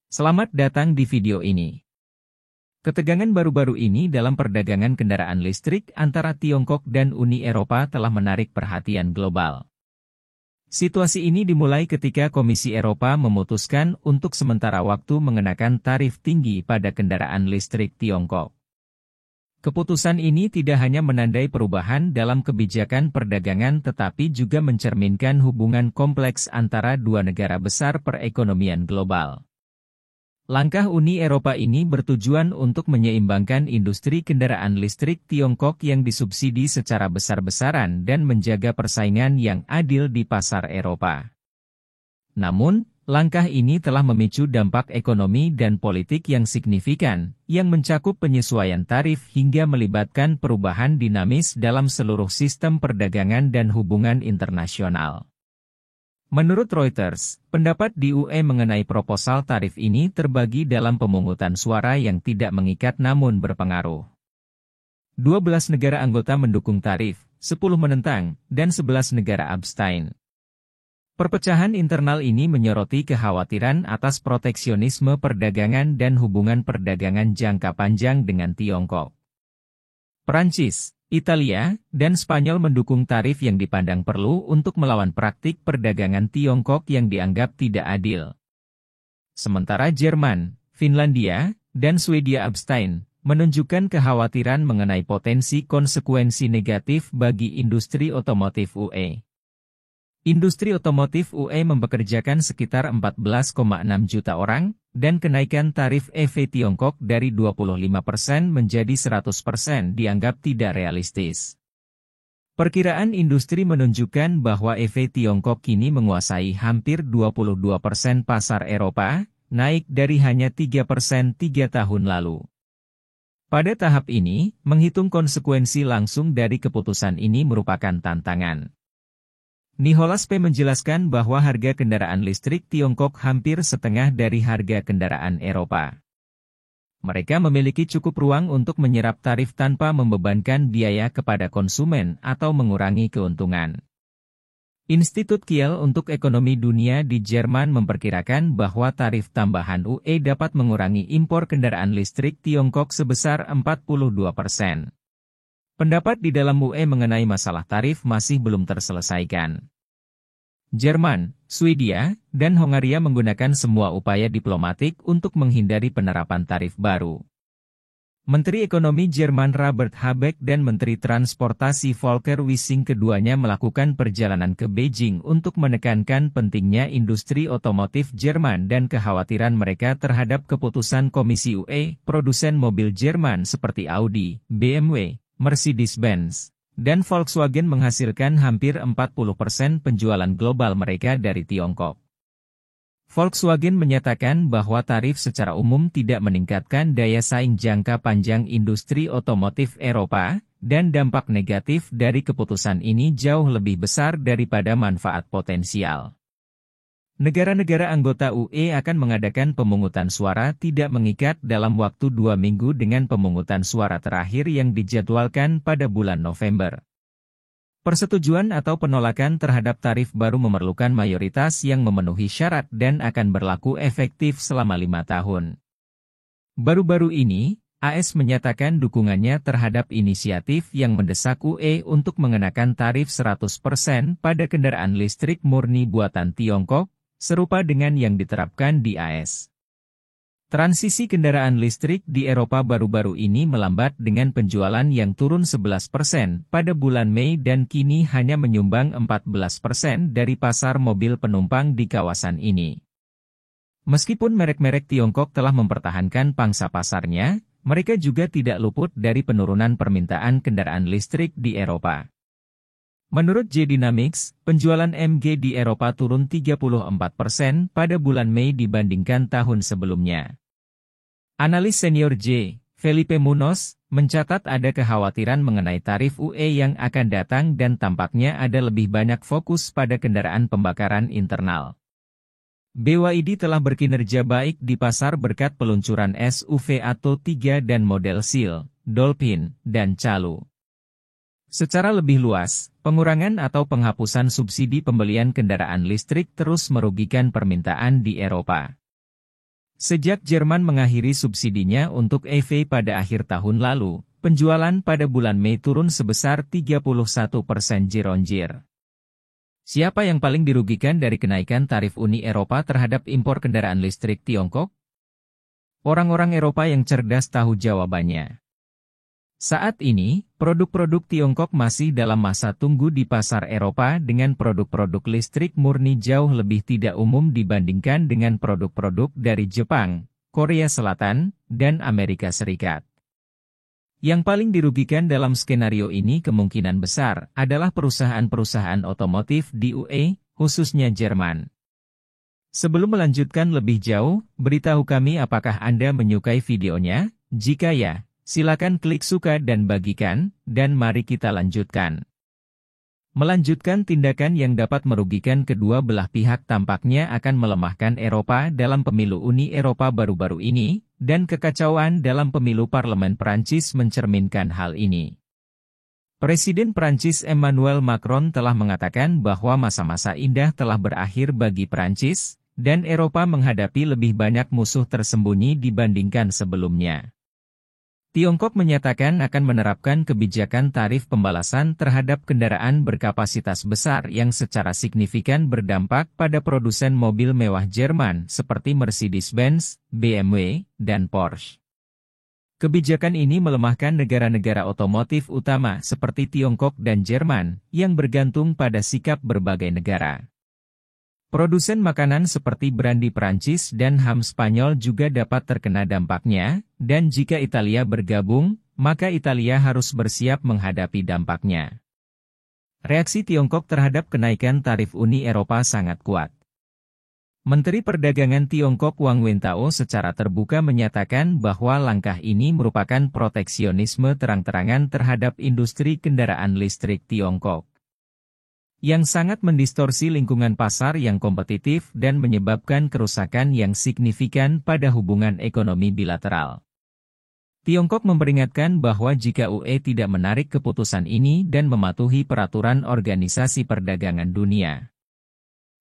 Selamat datang di video ini. Ketegangan baru-baru ini dalam perdagangan kendaraan listrik antara Tiongkok dan Uni Eropa telah menarik perhatian global. Situasi ini dimulai ketika Komisi Eropa memutuskan untuk sementara waktu mengenakan tarif tinggi pada kendaraan listrik Tiongkok. Keputusan ini tidak hanya menandai perubahan dalam kebijakan perdagangan tetapi juga mencerminkan hubungan kompleks antara dua negara besar perekonomian global. Langkah Uni Eropa ini bertujuan untuk menyeimbangkan industri kendaraan listrik Tiongkok yang disubsidi secara besar-besaran dan menjaga persaingan yang adil di pasar Eropa. Namun, langkah ini telah memicu dampak ekonomi dan politik yang signifikan, yang mencakup penyesuaian tarif hingga melibatkan perubahan dinamis dalam seluruh sistem perdagangan dan hubungan internasional. Menurut Reuters, pendapat di UE mengenai proposal tarif ini terbagi dalam pemungutan suara yang tidak mengikat namun berpengaruh. 12 negara anggota mendukung tarif, 10 menentang, dan 11 negara abstain. Perpecahan internal ini menyoroti kekhawatiran atas proteksionisme perdagangan dan hubungan perdagangan jangka panjang dengan Tiongkok. Perancis, Italia, dan Spanyol mendukung tarif yang dipandang perlu untuk melawan praktik perdagangan Tiongkok yang dianggap tidak adil. Sementara Jerman, Finlandia, dan Swedia abstain, menunjukkan kekhawatiran mengenai potensi konsekuensi negatif bagi industri otomotif UE. Industri otomotif UE mempekerjakan sekitar 14,6 juta orang, dan kenaikan tarif EV Tiongkok dari 25% menjadi 100% dianggap tidak realistis. Perkiraan industri menunjukkan bahwa EV Tiongkok kini menguasai hampir 22% pasar Eropa, naik dari hanya 3% 3 tahun lalu. Pada tahap ini, menghitung konsekuensi langsung dari keputusan ini merupakan tantangan. Nicholas P. menjelaskan bahwa harga kendaraan listrik Tiongkok hampir setengah dari harga kendaraan Eropa. Mereka memiliki cukup ruang untuk menyerap tarif tanpa membebankan biaya kepada konsumen atau mengurangi keuntungan. Institut Kiel untuk Ekonomi Dunia di Jerman memperkirakan bahwa tarif tambahan UE dapat mengurangi impor kendaraan listrik Tiongkok sebesar 42%. Pendapat di dalam UE mengenai masalah tarif masih belum terselesaikan. Jerman, Swedia, dan Hongaria menggunakan semua upaya diplomatik untuk menghindari penerapan tarif baru. Menteri Ekonomi Jerman Robert Habeck dan Menteri Transportasi Volker Wissing keduanya melakukan perjalanan ke Beijing untuk menekankan pentingnya industri otomotif Jerman dan kekhawatiran mereka terhadap keputusan Komisi UE, produsen mobil Jerman seperti Audi, BMW, Mercedes-Benz, dan Volkswagen menghasilkan hampir 40% penjualan global mereka dari Tiongkok. Volkswagen menyatakan bahwa tarif secara umum tidak meningkatkan daya saing jangka panjang industri otomotif Eropa, dan dampak negatif dari keputusan ini jauh lebih besar daripada manfaat potensial. Negara-negara anggota UE akan mengadakan pemungutan suara tidak mengikat dalam waktu 2 minggu dengan pemungutan suara terakhir yang dijadwalkan pada bulan November. Persetujuan atau penolakan terhadap tarif baru memerlukan mayoritas yang memenuhi syarat dan akan berlaku efektif selama 5 tahun. Baru-baru ini, AS menyatakan dukungannya terhadap inisiatif yang mendesak UE untuk mengenakan tarif 100% pada kendaraan listrik murni buatan Tiongkok, serupa dengan yang diterapkan di AS. Transisi kendaraan listrik di Eropa baru-baru ini melambat dengan penjualan yang turun 11% pada bulan Mei dan kini hanya menyumbang 14% dari pasar mobil penumpang di kawasan ini. Meskipun merek-merek Tiongkok telah mempertahankan pangsa pasarnya, mereka juga tidak luput dari penurunan permintaan kendaraan listrik di Eropa. Menurut J-Dynamics, penjualan MG di Eropa turun 34% pada bulan Mei dibandingkan tahun sebelumnya. Analis senior J, Felipe Munoz, mencatat ada kekhawatiran mengenai tarif UE yang akan datang dan tampaknya ada lebih banyak fokus pada kendaraan pembakaran internal. BYD telah berkinerja baik di pasar berkat peluncuran SUV Atto 3 dan model Seal, Dolphin, dan Chalu. Secara lebih luas, pengurangan atau penghapusan subsidi pembelian kendaraan listrik terus merugikan permintaan di Eropa. Sejak Jerman mengakhiri subsidinya untuk EV pada akhir tahun lalu, penjualan pada bulan Mei turun sebesar 31% year-on-year. Siapa yang paling dirugikan dari kenaikan tarif Uni Eropa terhadap impor kendaraan listrik Tiongkok? Orang-orang Eropa yang cerdas tahu jawabannya. Saat ini, produk-produk Tiongkok masih dalam masa tunggu di pasar Eropa dengan produk-produk listrik murni jauh lebih tidak umum dibandingkan dengan produk-produk dari Jepang, Korea Selatan, dan Amerika Serikat. Yang paling dirugikan dalam skenario ini kemungkinan besar adalah perusahaan-perusahaan otomotif di UE, khususnya Jerman. Sebelum melanjutkan lebih jauh, beritahu kami apakah Anda menyukai videonya? Jika ya, silakan klik suka dan bagikan, dan mari kita lanjutkan. Melanjutkan tindakan yang dapat merugikan kedua belah pihak tampaknya akan melemahkan Eropa dalam pemilu Uni Eropa baru-baru ini, dan kekacauan dalam pemilu Parlemen Prancis mencerminkan hal ini. Presiden Prancis Emmanuel Macron telah mengatakan bahwa masa-masa indah telah berakhir bagi Prancis, dan Eropa menghadapi lebih banyak musuh tersembunyi dibandingkan sebelumnya. Tiongkok menyatakan akan menerapkan kebijakan tarif pembalasan terhadap kendaraan berkapasitas besar yang secara signifikan berdampak pada produsen mobil mewah Jerman seperti Mercedes-Benz, BMW, dan Porsche. Kebijakan ini melemahkan negara-negara otomotif utama seperti Tiongkok dan Jerman, yang bergantung pada sikap berbagai negara. Produsen makanan seperti brandy Prancis dan ham Spanyol juga dapat terkena dampaknya, dan jika Italia bergabung, maka Italia harus bersiap menghadapi dampaknya. Reaksi Tiongkok terhadap kenaikan tarif Uni Eropa sangat kuat. Menteri Perdagangan Tiongkok Wang Wentao secara terbuka menyatakan bahwa langkah ini merupakan proteksionisme terang-terangan terhadap industri kendaraan listrik Tiongkok, yang sangat mendistorsi lingkungan pasar yang kompetitif dan menyebabkan kerusakan yang signifikan pada hubungan ekonomi bilateral. Tiongkok memperingatkan bahwa jika UE tidak menarik keputusan ini dan mematuhi peraturan Organisasi Perdagangan Dunia,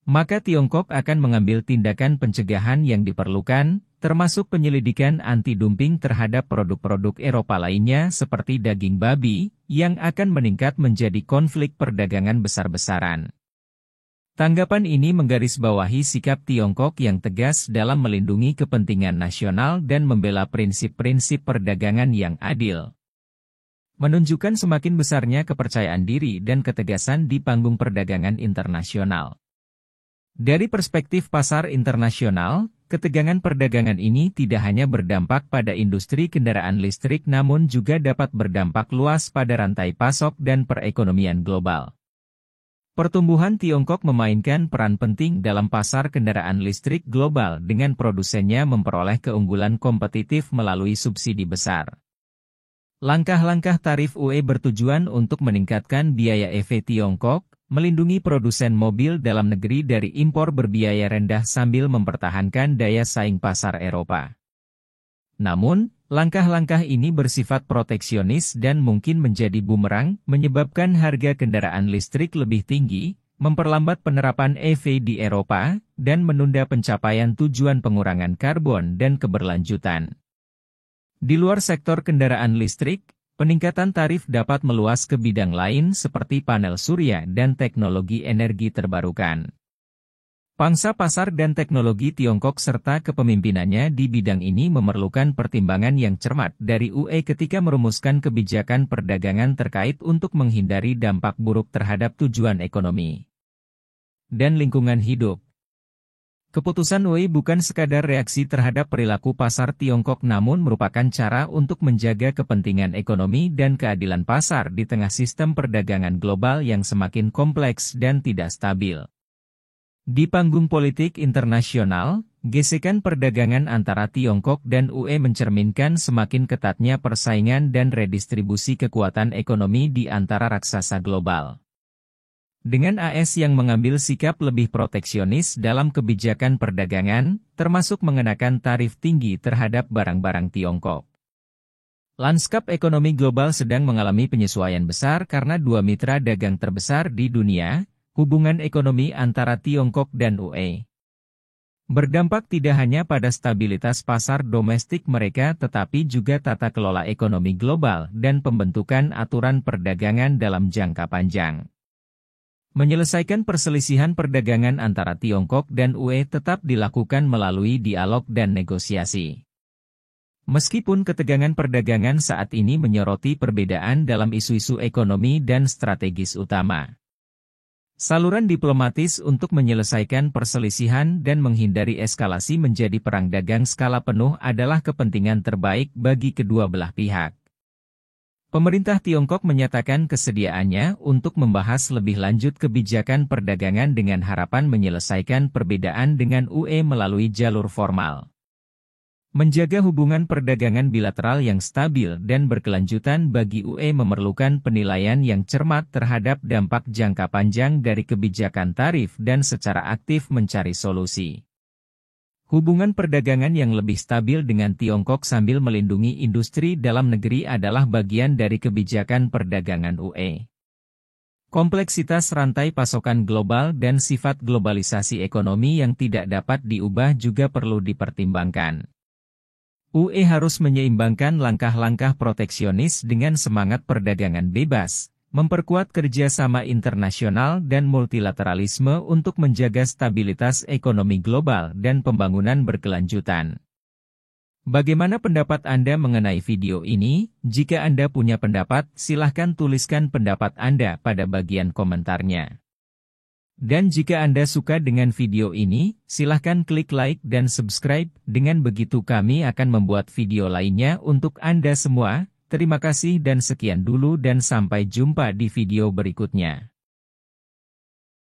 maka Tiongkok akan mengambil tindakan pencegahan yang diperlukan, termasuk penyelidikan anti-dumping terhadap produk-produk Eropa lainnya seperti daging babi, yang akan meningkat menjadi konflik perdagangan besar-besaran. Tanggapan ini menggarisbawahi sikap Tiongkok yang tegas dalam melindungi kepentingan nasional dan membela prinsip-prinsip perdagangan yang adil. Menunjukkan semakin besarnya kepercayaan diri dan ketegasan di panggung perdagangan internasional. Dari perspektif pasar internasional, ketegangan perdagangan ini tidak hanya berdampak pada industri kendaraan listrik namun juga dapat berdampak luas pada rantai pasok dan perekonomian global. Pertumbuhan Tiongkok memainkan peran penting dalam pasar kendaraan listrik global dengan produsennya memperoleh keunggulan kompetitif melalui subsidi besar. Langkah-langkah tarif UE bertujuan untuk meningkatkan biaya EV Tiongkok, melindungi produsen mobil dalam negeri dari impor berbiaya rendah sambil mempertahankan daya saing pasar Eropa. Namun, langkah-langkah ini bersifat proteksionis dan mungkin menjadi bumerang, menyebabkan harga kendaraan listrik lebih tinggi, memperlambat penerapan EV di Eropa, dan menunda pencapaian tujuan pengurangan karbon dan keberlanjutan. Di luar sektor kendaraan listrik, peningkatan tarif dapat meluas ke bidang lain seperti panel surya dan teknologi energi terbarukan. Pangsa pasar dan teknologi Tiongkok serta kepemimpinannya di bidang ini memerlukan pertimbangan yang cermat dari UE ketika merumuskan kebijakan perdagangan terkait untuk menghindari dampak buruk terhadap tujuan ekonomi dan lingkungan hidup. Keputusan UE bukan sekadar reaksi terhadap perilaku pasar Tiongkok namun merupakan cara untuk menjaga kepentingan ekonomi dan keadilan pasar di tengah sistem perdagangan global yang semakin kompleks dan tidak stabil. Di panggung politik internasional, gesekan perdagangan antara Tiongkok dan UE mencerminkan semakin ketatnya persaingan dan redistribusi kekuatan ekonomi di antara raksasa global. Dengan AS yang mengambil sikap lebih proteksionis dalam kebijakan perdagangan, termasuk mengenakan tarif tinggi terhadap barang-barang Tiongkok. Lanskap ekonomi global sedang mengalami penyesuaian besar karena dua mitra dagang terbesar di dunia, hubungan ekonomi antara Tiongkok dan UE, Berdampak tidak hanya pada stabilitas pasar domestik mereka tetapi juga tata kelola ekonomi global dan pembentukan aturan perdagangan dalam jangka panjang. Menyelesaikan perselisihan perdagangan antara Tiongkok dan UE tetap dilakukan melalui dialog dan negosiasi. Meskipun ketegangan perdagangan saat ini menyoroti perbedaan dalam isu-isu ekonomi dan strategis utama. Saluran diplomatis untuk menyelesaikan perselisihan dan menghindari eskalasi menjadi perang dagang skala penuh adalah kepentingan terbaik bagi kedua belah pihak. Pemerintah Tiongkok menyatakan kesediaannya untuk membahas lebih lanjut kebijakan perdagangan dengan harapan menyelesaikan perbedaan dengan UE melalui jalur formal. Menjaga hubungan perdagangan bilateral yang stabil dan berkelanjutan bagi UE memerlukan penilaian yang cermat terhadap dampak jangka panjang dari kebijakan tarif dan secara aktif mencari solusi. Hubungan perdagangan yang lebih stabil dengan Tiongkok sambil melindungi industri dalam negeri adalah bagian dari kebijakan perdagangan UE. Kompleksitas rantai pasokan global dan sifat globalisasi ekonomi yang tidak dapat diubah juga perlu dipertimbangkan. UE harus menyeimbangkan langkah-langkah proteksionis dengan semangat perdagangan bebas, memperkuat kerjasama internasional dan multilateralisme untuk menjaga stabilitas ekonomi global dan pembangunan berkelanjutan. Bagaimana pendapat Anda mengenai video ini? Jika Anda punya pendapat, silahkan tuliskan pendapat Anda pada bagian komentarnya. Dan jika Anda suka dengan video ini, silahkan klik like dan subscribe, dengan begitu kami akan membuat video lainnya untuk Anda semua. Terima kasih dan sekian dulu dan sampai jumpa di video berikutnya.